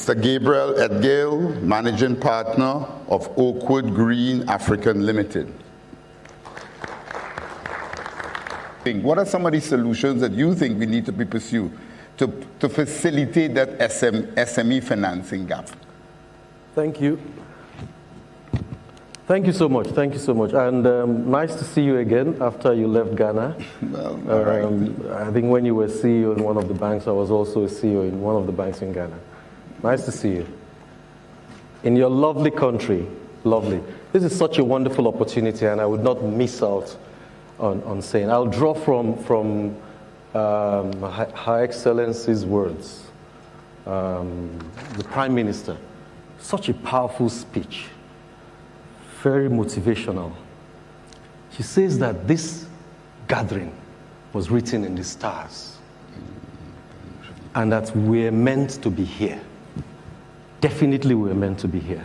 Mr. Gabriel Edgal, Managing Partner of Oakwood Green African Limited. What are some of the solutions that you think we need to be pursued to facilitate that SME financing gap? Thank you. Thank you so much. Thank you so much. And nice to see you again after you left Ghana. Well, all right. I think when you were CEO in one of the banks, I was also a CEO in one of the banks in Ghana. Nice to see you. In your lovely country, lovely. This is such a wonderful opportunity, and I would not miss out on saying. I'll draw from Her Excellency's words. The Prime Minister, such a powerful speech, very motivational. She says that this gathering was written in the stars, and that we're meant to be here. Definitely we're meant to be here.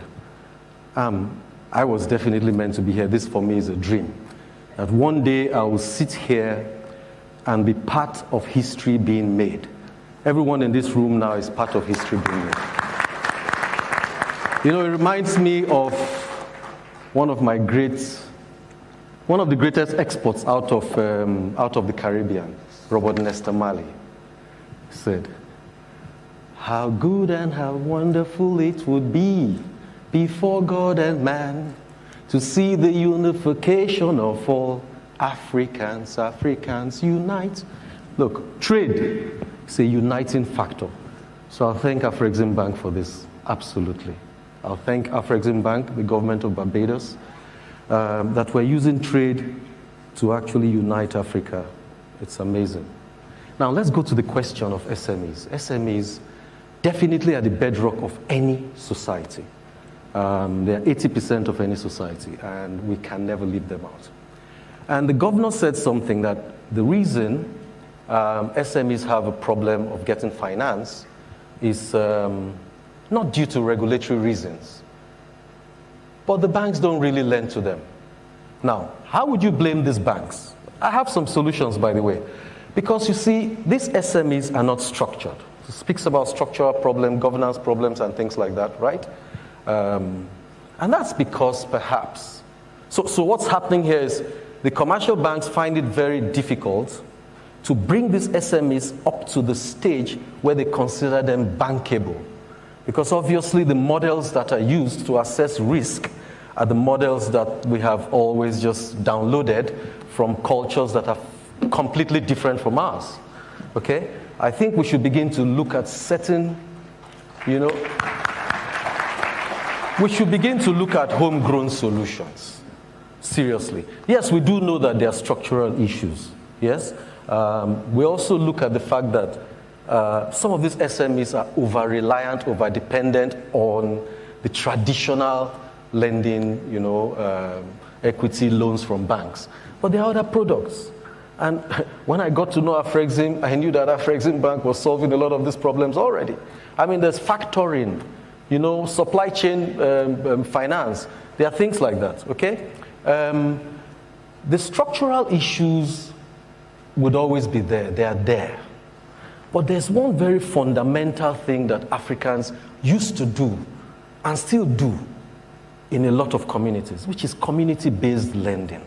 I was definitely meant to be here. This for me is a dream. That one day I will sit here and be part of history being made. Everyone in this room now is part of history being made. You know, it reminds me of one of the greatest exports out of the Caribbean, Robert Nesta Marley, said, "How good and how wonderful it would be before God and man to see the unification of all Africans. Africans unite." Look, trade is a uniting factor. So I'll thank Africaribbean Bank for this, absolutely. I'll thank Africaribbean Bank, the government of Barbados, that we're using trade to actually unite Africa. It's amazing. Now let's go to the question of SMEs. SMEs definitely are the bedrock of any society. They are 80% of any society, and we can never leave them out. And the governor said something that the reason SMEs have a problem of getting finance is not due to regulatory reasons, but the banks don't really lend to them. Now, how would you blame these banks? I have some solutions, by the way, because you see, these SMEs are not structured. It speaks about structural problems, governance problems, and things like that, right? And that's because perhaps, so what's happening here is the commercial banks find it very difficult to bring these SMEs up to the stage where they consider them bankable. Because obviously the models that are used to assess risk are the models that we have always just downloaded from cultures that are completely different from ours, okay? I think we should begin to look at certain, we should begin to look at homegrown solutions, seriously. Yes, we do know that there are structural issues, yes? We also look at the fact that some of these SMEs are over-reliant, over-dependent on the traditional lending, equity loans from banks. But there are other products. And when I got to know Africaribbean, I knew that Africaribbean Bank was solving a lot of these problems already. I mean, there's factoring, supply chain finance. There are things like that, okay? The structural issues would always be there. They are there. But there's one very fundamental thing that Africans used to do and still do in a lot of communities, which is community-based lending.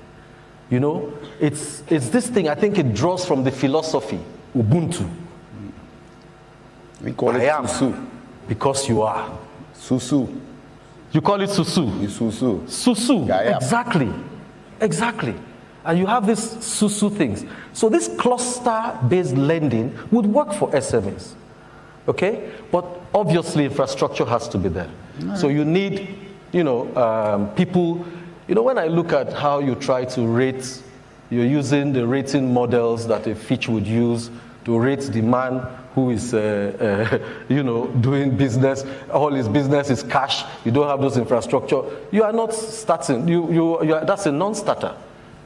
It's this thing, I think it draws from the philosophy, Ubuntu. We call it Susu. Because you are. Susu. You call it Susu? It's Susu. Susu, Yeah. Exactly. And you have these Susu things. So this cluster-based lending would work for SMEs, okay? But obviously infrastructure has to be there. Right. So you need, people, when I look at how you try to rate, you're using the rating models that a Fitch would use to rate the man who is, doing business. All his business is cash. You don't have those infrastructure. You are not starting. That's a non-starter.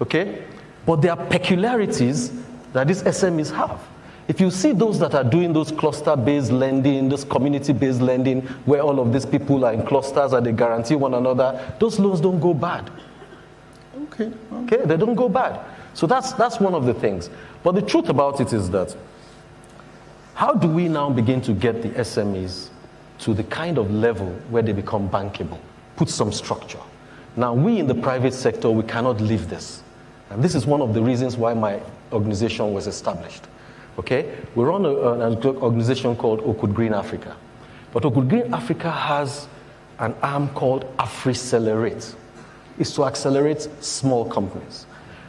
Okay? But there are peculiarities that these SMEs have. If you see those that are doing those cluster-based lending, this community-based lending, where all of these people are in clusters and they guarantee one another, those loans don't go bad. Okay, they don't go bad. So that's one of the things. But the truth about it is that, how do we now begin to get the SMEs to the kind of level where they become bankable. Put some structure. Now, we in the private sector, we cannot leave this. And this is one of the reasons why my organization was established. Okay? We run an organization called Oakwood Green Africa. But Oakwood Green Africa has an arm called Africelerate. It's to accelerate small companies.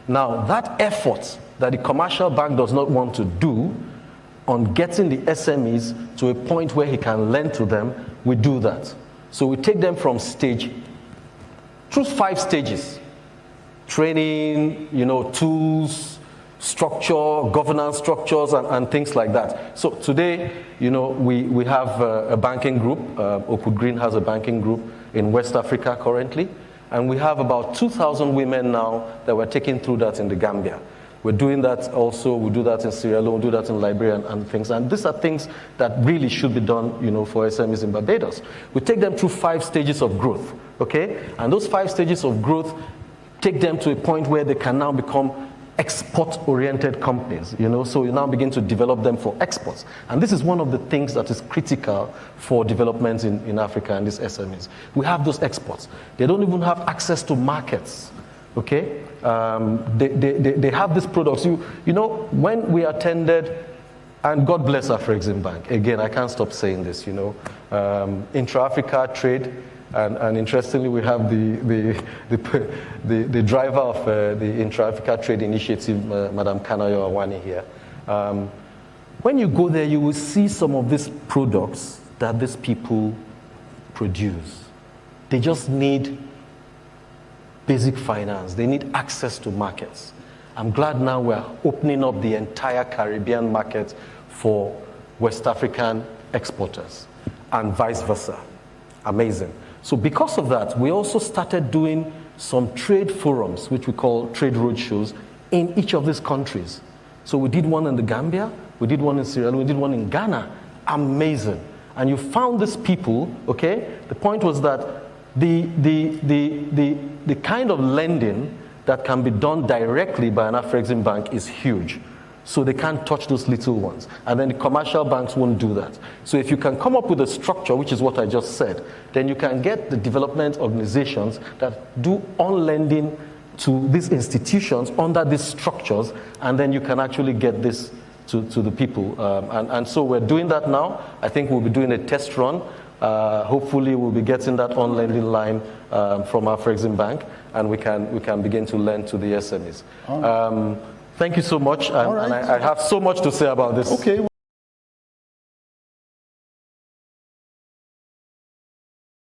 Now, that effort that the commercial bank does not want to do on getting the SMEs to a point where he can lend to them, we do that. So we take them from through 5 stages. Training, tools, structure, governance structures, and things like that. So today, we have a banking group. Oakwood Green has a banking group in West Africa currently. And we have about 2,000 women now that we're taking through that in the Gambia. We're doing that also, we do that in Sierra Leone, we do that in Liberia and things. And these are things that really should be done, for SMEs in Barbados. We take them through 5 stages of growth, okay? And those 5 stages of growth take them to a point where they can now become export-oriented companies, so you now begin to develop them for exports. And this is one of the things that is critical for development in Africa and these SMEs. We have those exports. They don't even have access to markets, okay? They have these products. When we attended, and God bless Africaribbean Bank, again, I can't stop saying this, intra-Africa trade. And interestingly, we have the driver of the Intra-Africa Trade Initiative, Madam Kanayo Awani here. When you go there, you will see some of these products that these people produce. They just need basic finance. They need access to markets. I'm glad now we're opening up the entire Caribbean market for West African exporters and vice versa. Amazing. So because of that, we also started doing some trade forums, which we call trade roadshows, in each of these countries. So we did one in the Gambia, we did one in Sierra Leone, we did one in Ghana. Amazing. And you found these people, okay? The point was that the kind of lending that can be done directly by an African bank is huge. So they can't touch those little ones. And then the commercial banks won't do that. So if you can come up with a structure, which is what I just said, then you can get the development organizations that do on-lending to these institutions under these structures, and then you can actually get this to the people. And so we're doing that now. I think we'll be doing a test run. Hopefully we'll be getting that on-lending line from Africaribbean Bank, and we can begin to lend to the SMEs. Thank you so much, and I have so much to say about this. Okay.